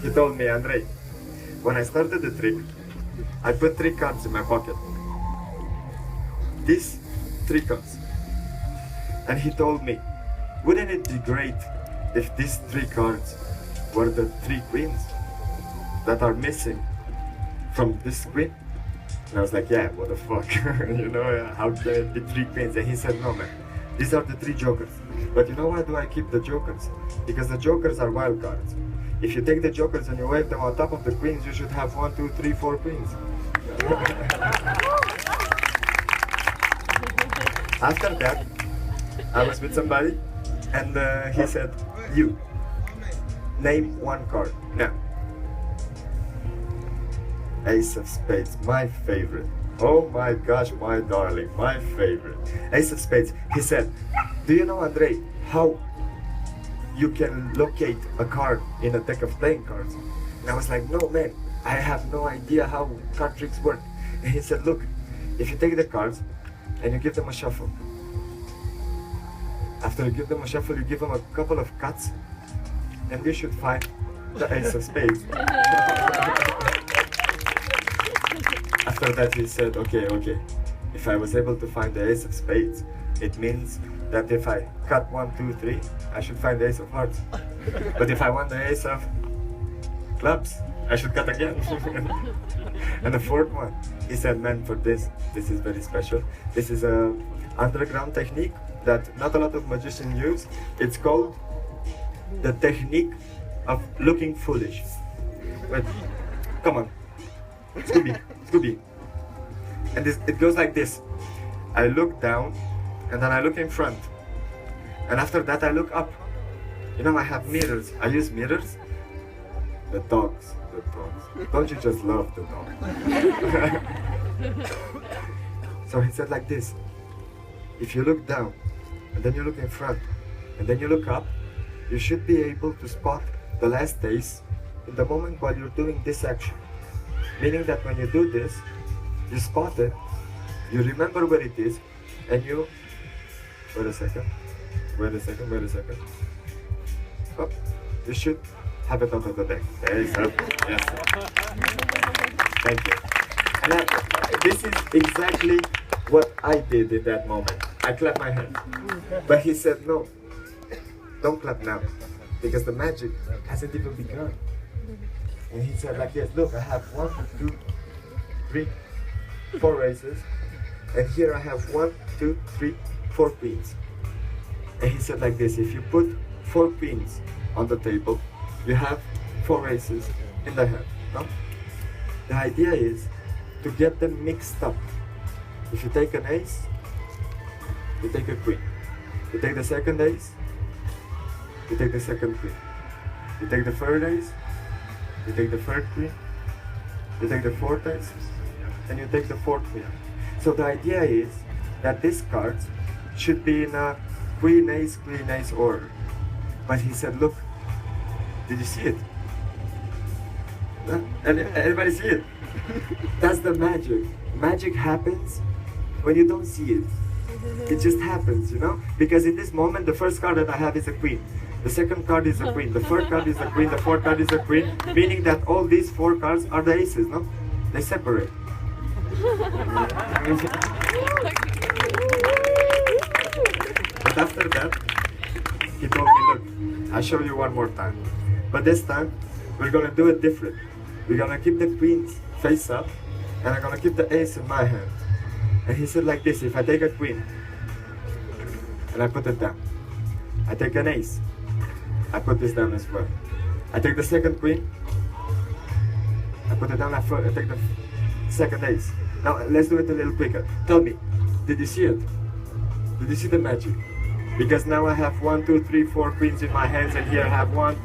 He told me, Andrei, when I started the trick, I put 3 cards in my pocket. These 3 cards. And he told me, wouldn't it be great if these 3 cards were the 3 queens that are missing from this queen? And I was like, yeah, what the fuck? You know, how can it be 3 queens? And he said, no man, these are the 3 jokers. But you know why do I keep the jokers? Because the jokers are wild cards. If you take the jokers and you wave them on top of the queens, you should have 1, 2, 3, 4 queens. After that, I was with somebody and he said, you, name 1 card. Now, Ace of Spades, my favorite. Oh my gosh, my darling, my favorite. Ace of Spades. He said, do you know, Andrei, how you can locate a card in a deck of playing cards? And I was like, no man, I have no idea how card tricks work. And he said, look, if you take the cards and you give them a shuffle, after you give them a shuffle, you give them a couple of cuts, and you should find the Ace of Spades. After that he said, okay, if I was able to find the Ace of Spades, it means that if I cut 1, 2, 3, I should find the Ace of Hearts. But if I want the Ace of Clubs, I should cut again. And the 4th one, he said, man, for this is very special. This is a underground technique that not a lot of magicians use. It's called the technique of looking foolish. Wait, come on, Scooby. And it goes like this. I look down, and then I look in front. And after that I look up. You know, I have mirrors. I use mirrors. The dogs. Don't you just love the dogs? So he said like this. If you look down, and then you look in front, and then you look up, you should be able to spot the last ace in the moment while you're doing this action. Meaning that when you do this, you spot it, you remember where it is, and you... Wait a second. Oh, you should have it out of the deck. Yes, sir. Yes, sir. Thank you. And this is exactly what I did in that moment. I clapped my hands. But he said, no, don't clap now, because the magic hasn't even begun. And he said like, yes, look, I have 1, 2, 3, 4 aces, and here I have 1, 2, 3, 4 queens. And he said like this, if you put 4 queens on the table, you have 4 aces in the hand, no? The idea is to get them mixed up. If you take an ace, you take a queen. You take the second ace, you take the second queen. You take the third ace, you take the third queen, you take the 4th ace, and you take the 4th queen. So the idea is that these cards should be in a queen ace order. But he said, look, did you see it? Anybody see it? That's the magic. Magic happens when you don't see it. It just happens, you know? Because in this moment, the first card that I have is a queen. The second card is a queen. The 3rd card is a queen. The 4th card is a queen. Meaning that all these 4 cards are the aces, no? They separate. But after that, he told me, look, I'll show you one more time. But this time, we're gonna do it different. We're gonna keep the queens face up, and I'm gonna keep the ace in my hand. And he said like this, if I take a queen, and I put it down, I take an ace, I put this down as well. I take the second queen, I put it down, I take the second ace. Now let's do it a little quicker. Tell me, did you see it? Did you see the magic? Because now I have 1, 2, 3, 4 queens in my hands, and here I have 1, 2,